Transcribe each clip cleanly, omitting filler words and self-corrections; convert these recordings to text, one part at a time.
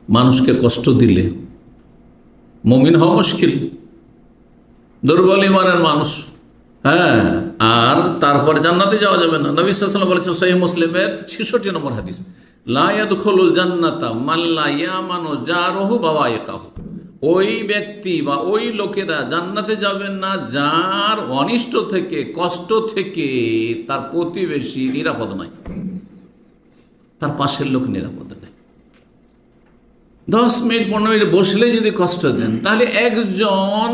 মানুষকে কষ্ট দিলে মুমিন হওয়া মুশকিল, দুর্বল ইমানের মানুষ। হ্যাঁ, আর তারপরে জান্নাতে যাওয়া যাবে না। নবী সাল্লাল্লাহু আলাইহি ওয়াসাল্লাম বলেছেন সহিহ মুসলিমের 66 নম্বর হাদিস, লা ইয়াদখুলুল জান্নাতা মান লা ইয়ামানু জারুহু বাওয়াইকাহু। ওই ব্যক্তি বা ওই লোকেরা জান্নাতে যাবেন না যার অনিষ্ট থেকে, কষ্ট থেকে তার প্রতিবেশী নিরাপদ নয়, তার পাশের লোক নিরাপদ নেই। 10 মিনিট 15 মিনিট বসলে যদি কষ্ট দেন, তাহলে একজন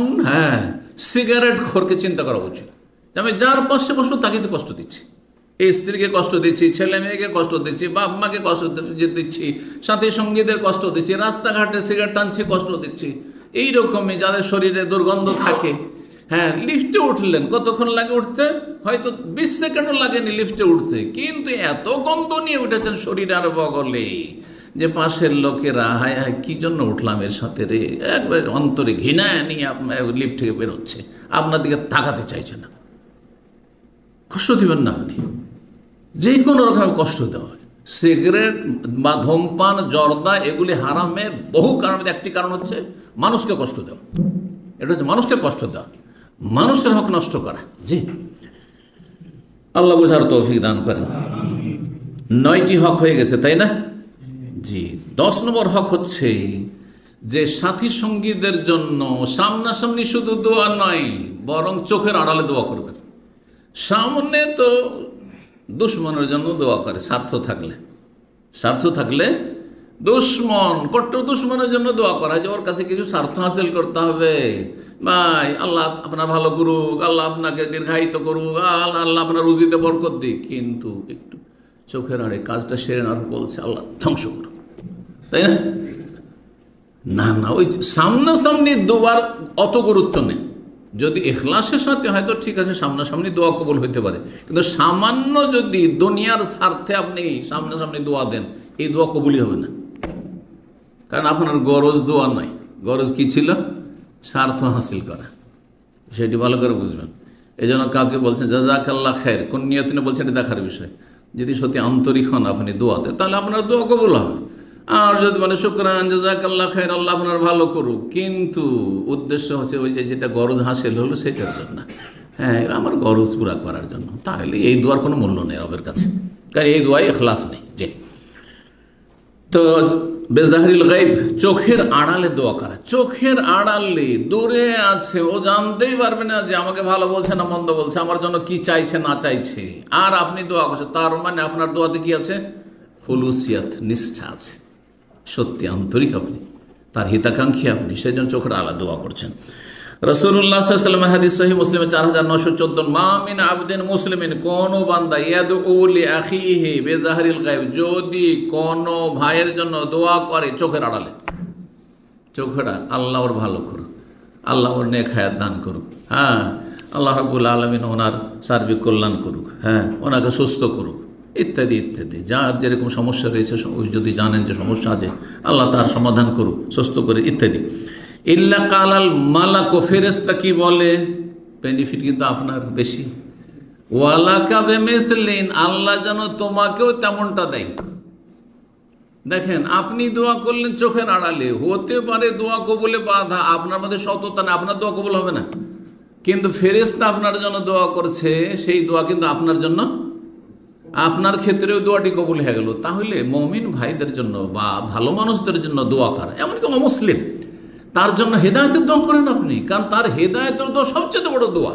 সিগারেট খোরকে চিন্তা করা উচিত। আমি যার পাশে বসবো তাকে তো কষ্ট দিচ্ছি, এই স্ত্রীকে কষ্ট দিচ্ছি, ছেলে মেয়েকে কষ্ট দিচ্ছি, বাপ মাকে কষ্ট দিচ্ছি, সাথী সঙ্গীদের কষ্ট দিচ্ছি, রাস্তাঘাটে সিগারেট টানছি, কষ্ট দিচ্ছি। এইরকমই যাদের শরীরে দুর্গন্ধ থাকে, লিফটে উঠলেন, কতক্ষণ লাগে উঠতে? হয়তো 20 সেকেন্ডও লাগেনি লিফটে উঠতে, কিন্তু এত গন্ধ নিয়ে উঠেছেন শরীরে আর বগলে যে পাশের লোকেরা হায় হায় কি জন্য উঠলাম এর সাথে রে, একবার অন্তরে ঘৃণায় নিয়ে আপনার লিফট থেকে বেরোচ্ছে, আপনার দিকে তাকাতে চাইছে না। কষ্ট দিবেন না আপনি, যে কোনো রকমের কষ্ট দেওয়া। সিগারেট বা ধূমপান, জর্দা এগুলি হারামের বহু কারণ, একটি কারণ হচ্ছে মানুষকে কষ্ট দেওয়া। এটা হচ্ছে মানুষকে কষ্ট দেওয়া, মানুষের হক নষ্ট করা। জি, আল্লাহ বোঝার তৌফিক দান করেন। 9টি হক হয়ে গেছে, তাই না? জি, 10 নম্বর হক হচ্ছে যে সাথী সঙ্গীদের জন্য সামনাসামনি শুধু দোয়া নয়, বরং চোখের আড়ালে দোয়া করবেন। সামনে তো দুশ্মনের জন্য দোয়া করে, স্বার্থ থাকলে দুশ্মন, কট্টর দুশ্মনের জন্য দোয়া করা, যে ওর কাছে কিছু স্বার্থ হাসিল করতে হবে। ভাই, আল্লাহ আপনার ভালো করুক, আল্লাহ আপনাকে দীর্ঘায়িত করুক, আল্লাহ আপনার রুজিতে বরকত দিক, কিন্তু একটু চোখের আড়ে কাজটা সেরে নেওয়ার বলছে আল্লাহ ধ্বংস করুক, তাই না? না, ওই সামনাসামনি দোয়ার অত গুরুত্ব নেই। যদি ইখলাসের সাথে হয়তো ঠিক আছে, সামনাসামনি দোয়া কবুল হইতে পারে, কিন্তু সামান্য যদি দুনিয়ার স্বার্থে আপনি সামনাসামনি দোয়া দেন, এই দোয়া কবুলই হবে না। কারণ আপনার গরজ দোয়া নয়, গরজ কি ছিল? স্বার্থ হাসিল করা। সেটি ভালো করে বুঝবেন। এই জন্য কাউকে বলছেন জাযাকাল্লাহ খায়র, কোন নিয়তে বলছেন এটা দেখার বিষয়। যদি সত্যি আন্তরিক হন আপনি দোয়াতে, তাহলে আপনার দোয়া কবুল হবে। আর যদি মানে শুকরান জাযাকাল্লাহ খায়র, আল্লাহ আপনার ভালো করুক, কিন্তু উদ্দেশ্য হচ্ছে ওই যে যেটা গরজ হাসিল হলো সেটার জন্য, আমার গরজ পুরা করার জন্য, তাহলে এই দোয়ার কোনো মূল্য নেই রবের কাছে, কারণ এই দোয়ায় ইখলাস নেই। যে তো বেজাহরিল গায়ব, চোখের আড়ালে দোয়া করা। চোখের আড়ালে দূরে আছে, ও জানতেই পারবে না যে আমাকে ভালো বলছে না মন্দ বলছে, আমার জন্য কি চাইছে না চাইছে, আর আপনি দোয়া করছেন, তার মানে আপনার দোয়াতে কি আছে? খুলুসিয়াত, নিষ্ঠা আছে, সত্যি আন্তরিক আপনি, তার হিতাকাঙ্ক্ষী আপনি, সেই জন্য চোখের আড়ালে দোয়া করছেন। রাসূলুল্লাহ সাল্লাল্লাহু আলাইহি ওয়াসাল্লামের হাদিস সহিহ মুসলিমে 4914, মা মিন আবদিন মুসলিমিন, কোন বান্দা ইয়াদউ লি আখিহি বিজাহরিল গায়ব, যদি কোন ভাইয়ের জন্য দোয়া করে চোখের আড়ালে, চোখের আল্লাহ ওর ভালো করুক, আল্লাহ ওর নেক হায়াত দান করুক, আল্লাহ রাব্বুল আলামিন ওনার সার্বিক কল্যাণ করুক, ওনাকে সুস্থ করুক, ইত্যাদি ইত্যাদি। যার যেরকম সমস্যা রয়েছে, যদি জানেন যে সমস্যা আছে, আল্লাহ তার সমাধান করুক, সুস্থ করে, ইত্যাদি। ইল্লা কালাল মালাকু, ফেরেশতা কি বলে? বেনিফিট কিন্তু আপনার বেশি। ওয়ালাকা বিমিসলিন, আল্লাহ যেন তোমাকেও তেমনটা দেয়। দেখেন, আপনি দোয়া করলেন চোখের আড়ালে, হতে পারে দোয়া কবুলে বাধা, আপনার মধ্যে সততা না, আপনার দোয়া কবুল হবে না, কিন্তু ফেরেশতা আপনার জন্য দোয়া করছে, সেই দোয়া কিন্তু আপনার জন্য, আপনার ক্ষেত্রেও দোয়াটি কবুল হয়ে গেল। তাহলে মুমিন ভাইদের জন্য বা ভালো মানুষদের জন্য দোয়া করা, এমনকি মুসলিম, তার জন্য হেদায়েতের দোয়া করেন আপনি, কারণ তার হেদায়েতের দোয়া সবচেয়ে বড় দোয়া।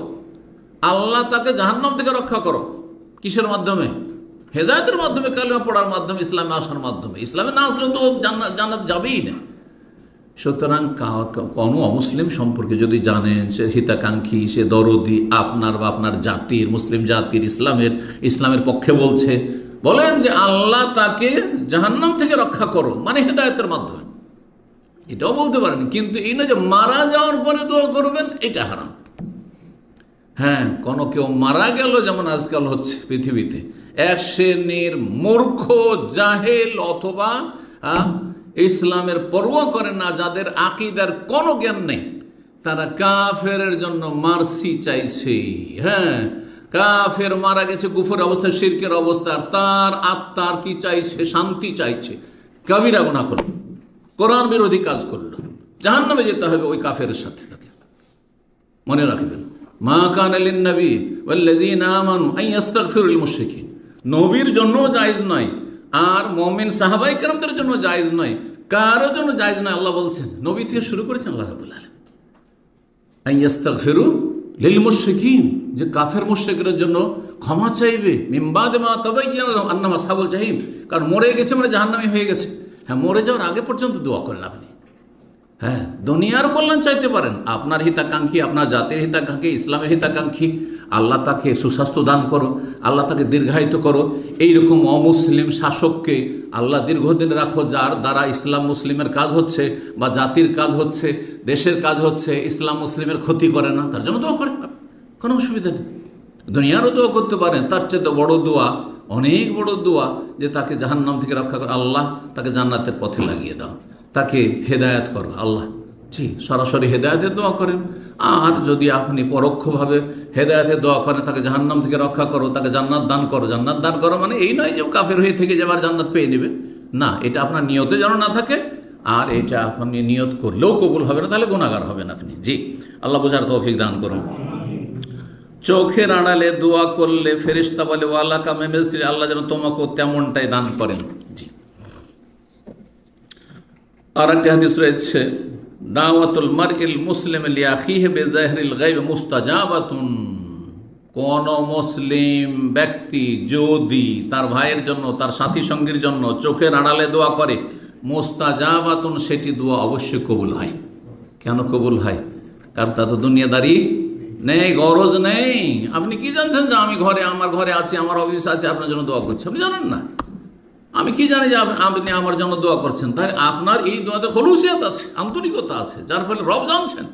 আল্লাহ তাকে জাহান্নাম থেকে রক্ষা করো, কিসের মাধ্যমে? হেদায়েতের মাধ্যমে, কালিমা পড়ার মাধ্যমে, ইসলামে আসার মাধ্যমে। ইসলামে না আসলে তো জান্নাত যাবেই না। সুতরাং কোনো অমুসলিম সম্পর্কে যদি জানেন সে হিতাকাঙ্ক্ষী, সে দরদি, আপনার বা আপনার জাতির, মুসলিম জাতির, ইসলামের পক্ষে বলছে, বলেন যে আল্লাহ তাকে জাহান্নাম থেকে রক্ষা করো, মানে হেদায়েতের মাধ্যমে, এটাও বলতে পারেন। কিন্তু এই না যে মারা যাওয়ার পরে দোয়া করবেন, এটা হারাম। কোনো কেউ মারা গেল, যেমন আজকাল হচ্ছে পৃথিবীতে, এক শ্রেণীর মূর্খ জাহেল অথবা ইসলামের পরোয়া করে না, যাদের আকীদার কোনো জ্ঞান নেই, তারা কাফেরের জন্য মার্সি চাইছে। কাফের মারা গেছে কুফরের অবস্থায়, শিরকের অবস্থা, আর তার আত্মার কি চাইছে? শান্তি চাইছে। কাবিরা গুনাহ করলো, কোরআন বিরোধী কাজ করলো, জাহান্নামে যেতে হবে ওই কাফেরের সাথে। তাকে মনে রাখবেন, মা কানা লিন নবী ওয়াল্লাযীনা আমানু আন ইস্তাগফিরু লিল মুশরিকিন, নবীর জন্য জায়েজ নয়, আর মুমিন সাহাবায়ে কেরামদের জন্য জায়েজ নয়, কারোর জন্য জায়েজ নয়। আল্লাহ বলছেন, নবী থেকে শুরু করেছেন আল্লাহ রাব্বুল আলামিন, আন ইস্তাগফিরু লিল মুশরিকিন, যে কাফের মুশরিকদের জন্য ক্ষমা চাইবে, মিন বাদি মা তাবায়্যানা লাহুম আন্নাহুম আসহাবুল জাহিম, কারণ মরে গেছে মানে জাহান্নামী হয়ে গেছে। হ্যাঁ, মরে যাওয়ার আগে পর্যন্ত দোয়া করেন আপনি। হ্যাঁ, দুনিয়ার কল্যাণ চাইতে পারেন, আপনার হিতাকাঙ্ক্ষী, আপনার জাতির হিতাকাঙ্ক্ষী, ইসলামের হিতাকাঙ্ক্ষী, আল্লাহ তাকে সুস্বাস্থ্য দান করো, আল্লাহ তাকে দীর্ঘায়িত করো। এইরকম অমুসলিম শাসককে আল্লাহ দীর্ঘদিন রাখো, যার দ্বারা ইসলাম মুসলিমের কাজ হচ্ছে, বা জাতির কাজ হচ্ছে, দেশের কাজ হচ্ছে, ইসলাম মুসলিমের ক্ষতি করে না, তার জন্য দোয়া করেন, কোনো অসুবিধা নেই। দুনিয়ারও দোয়া করতে পারেন, তার চেয়ে বড় দোয়া, অনেক বড় দোয়া, যে তাকে জাহান্নাম থেকে রক্ষা করো, আল্লাহ তাকে জান্নাতের পথে লাগিয়ে দাও, তাকে হেদায়েত করো আল্লাহ। জি, সরাসরি হেদায়েতের দোয়া করেন। আর যদি আপনি পরোক্ষভাবে হেদায়েতের দোয়া করেন, তাকে জাহান্নাম থেকে রক্ষা করো, তাকে জান্নাত দান করো। জান্নাত দান করো মানে এই নয় যে কাফের হয়ে থেকে যাবার জান্নাত পেয়ে নেবে, না, এটা আপনার নিয়তে যেন না থাকে। আর এটা আপনি নিয়ত করলেও কবুল হবে না, তাহলে গুনাহগার হবেন আপনি। জি, আল্লাহ বোঝার তৌফিক দান করুন। চোখের আড়ালে দোয়া করলে ফেরেশতা বলে ওয়ালা কামে মিসরি, আল্লাহ যেন তোমাকেও তেমনটাই দান করেন। জি, আর একটা হাদিস রয়েছে, দাওয়াতুল মারইল মুসলিম লিআখিহি বিযাহরিল গায়ব মুস্তাজাবাতুন, কোন মুসলিম ব্যক্তি যদি তার ভাইয়ের জন্য, তার সাথী সঙ্গীর জন্য চোখের আড়ালে দোয়া করে, মুস্তাজাবাতুন, সেটি দোয়া অবশ্যই কবুল হয়। কেন কবুল হয়? কারণ তা তো দুনিয়াদারি নেই, গরজ নেই। আপনি কি জানছেন যে আমি আমার ঘরে আছি, আমার অফিস আছে, আপনার জন্য দোয়া করছি? আপনি জানেন না। আমি কি জানি যে আপনি আমার জন্য দোয়া করছেন? তাই আপনার এই দোয়াতে খলুসিয়াত আছে, আন্তরিকতা আছে, যার ফলে রব জানছেন।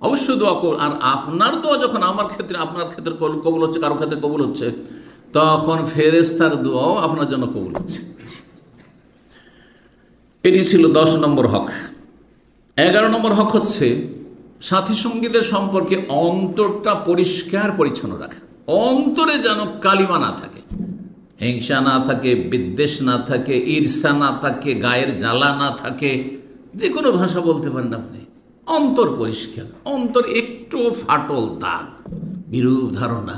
অবশ্যই দোয়া করুন। আর আপনার দোয়া যখন আমার ক্ষেত্রে, আপনার ক্ষেত্রে কবুল হচ্ছে, কারো ক্ষেত্রে কবুল হচ্ছে, তখন ফেরেশতার দোয়াও আপনার জন্য কবুল হচ্ছে। এটি ছিল 10 নম্বর হক। 11 নম্বর হক হচ্ছে সাথী সঙ্গীদের সম্পর্কে অন্তরটা পরিষ্কার পরিচ্ছন্ন রাখা। অন্তরে যেন কালিমা না থাকে, হিংসা না থাকে, বিদ্বেষ না থাকে, ঈর্ষা না থাকে, গায়ের জ্বালা না থাকে। যে কোনো ভাষা বলতে পারেন আপনি, অন্তর পরিষ্কার, অন্তর একটু ফাটল, দাগ, বিরূপ ধারণা,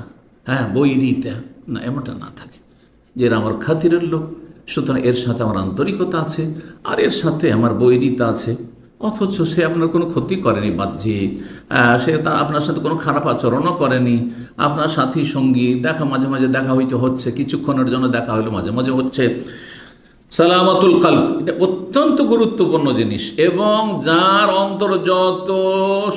হ্যাঁ, বৈরিতা না, এমনটা না থাকে। যে এরা আমার খাতিরের লোক, সুতরাং এর সাথে আমার আন্তরিকতা আছে, আর এর সাথে আমার বৈরিতা আছে, অথচ সে আপনার কোনো ক্ষতি করেনি বাহ্যিক, সে আপনার সাথে কোনো খারাপ আচরণও করেনি। আপনার সাথী সঙ্গী মাঝে মাঝে দেখা হইতে হচ্ছে, কিছুক্ষণের জন্য দেখা হইলো, মাঝে মাঝে হচ্ছে। সালামাতুল কলব, এটা অত্যন্ত গুরুত্বপূর্ণ জিনিস। এবং যার অন্তর যত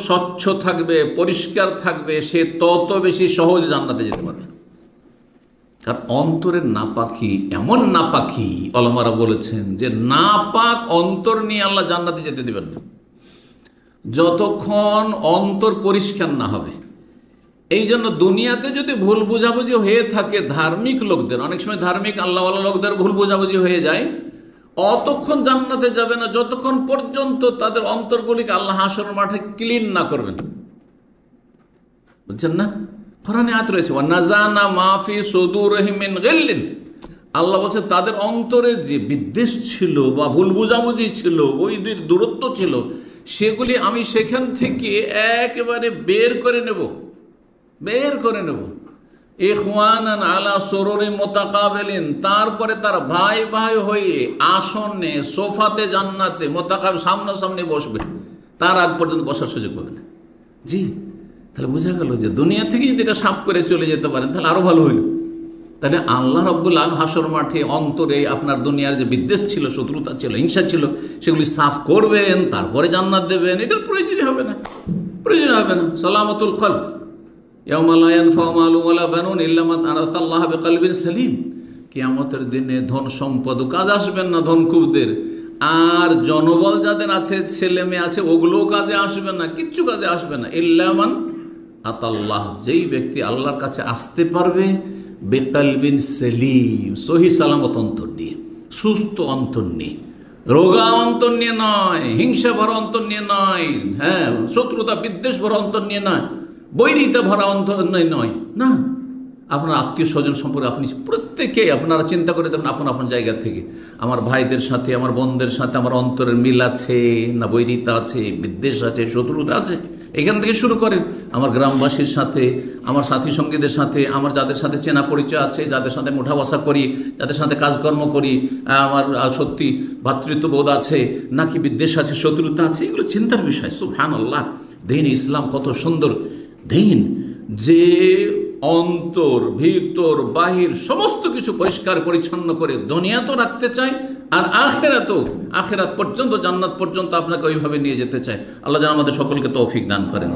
স্বচ্ছ থাকবে, পরিষ্কার থাকবে, সে তত বেশি সহজে জান্নাতে যেতে পারবে। কারণ অন্তরের নাপাকি এমন নাপাকি, ওলামারা বলেছেন যে নাপাক অন্তর নিয়ে আল্লাহ জান্নাতে যেতে দেবেন না, যতক্ষণ অন্তর পরিষ্কার না হবে। এই জন্য দুনিয়াতে যদি ভুল বোঝাবুঝি হয়ে থাকে ধার্মিক লোকদের, অনেক সময় ধার্মিক আল্লাহওয়ালা লোকদের ভুল বোঝাবুঝি হয়ে যায়, অতক্ষণ জান্নাতে যাবে না যতক্ষণ পর্যন্ত তাদের অন্তরগুলিকে আল্লাহ হাসরের মাঠে ক্লিন না করবেন। বুঝছেন না? কোরআনে আয়াত রয়েছে, ওয়ানাজানা মাফি সুদুরিহিম মিন গিল্লিন, আল্লাহ বলছে তাদের অন্তরে যে বিদ্বেষ ছিল বা ভুল বুঝাবুঝি ছিল, ওই দূরত্ব ছিল, সেগুলি আমি সেখান থেকে একেবারে বের করে নেব। ইখওয়ানান আলা সুরুরি মুতাকাবিলিন, তারপরে তার ভাই ভাই হয়ে আসনে, সোফাতে জান্নাতে মুতাকাবিল, সামনাসামনি বসবে, তার আগ পর্যন্ত বসার সুযোগ পাবে না। জি, তাহলে বোঝা গেল যে দুনিয়া থেকে যদি এটা সাফ করে চলে যেতে পারেন তাহলে আরো ভালো হইল। তাহলে আল্লাহ রাব্বুল আলামিন হাসর মাঠে অন্তরে আপনার দুনিয়ার যে বিদ্বেষ ছিল, শত্রুতা ছিল, হিংসা ছিল, সেগুলি সাফ করবেন, তারপরে জান্নাত দেবেন। এটার প্রয়োজন হবে না। সালামাতুল কলব, ইয়াউমা লা ইয়ানফাউ মালুন ওয়ালা বানুন ইল্লা মান আতাল্লাহ বিকলবিন সালিম, কিয়ামতের দিনে ধন সম্পদ কাজ আসবেন না ধনকুবদের, আর জনবল যাদের আছে, ছেলে মেয়ে আছে, ওগুলোও কাজে আসবে না, কিচ্ছু কাজে আসবে না। ইল্লা মান আতাল্লাহ, যেই ব্যক্তি আল্লাহর কাছে আসতে পারবে বেকালবিন সেলিম, সহি সালামত অন্তর নিয়ে, সুস্থ অন্তর নিয়ে, রোগা অন্তর নিয়ে নয়, হিংসা ভরা অন্তর নিয়ে নয়, হ্যাঁ, শত্রুতা বিদ্বেষ ভরা অন্তর নিয়ে নয়, বৈরিতা ভরা অন্তর নয়, না, আপনার আত্মীয় স্বজন সম্পর্কে আপনি প্রত্যেকে আপনারা চিন্তা করে দেখুন আপন আপন জায়গা থেকে, আমার ভাইদের সাথে, আমার বোনদের সাথে আমার অন্তরের মিল আছে না বৈরিতা আছে, বিদ্বেষ আছে, শত্রুতা আছে? এখান থেকে শুরু করেন। আমার গ্রামবাসীর সাথে, আমার সাথী সঙ্গীদের সাথে, আমার যাদের সাথে চেনা পরিচয় আছে, যাদের সাথে মোঠা বসা করি, যাদের সাথে কাজকর্ম করি, আমার সত্যি ভ্রাতৃত্ববোধ আছে নাকি বিদ্বেষ আছে, শত্রুতা আছে, এগুলো চিন্তার বিষয়। সুবহানাল্লাহ, দিন ইসলাম কত সুন্দর দিন, যে অন্তর ভিতর বাহির সমস্ত কিছু পরিষ্কার পরিচ্ছন্ন করে দুনিয়া তো রাখতে চায়, আর আখেরাত পর্যন্ত, জান্নাত পর্যন্ত আপনাকে ওইভাবে নিয়ে যেতে চায়। আল্লাহ যেন আমাদের সকলকে তৌফিক দান করেন।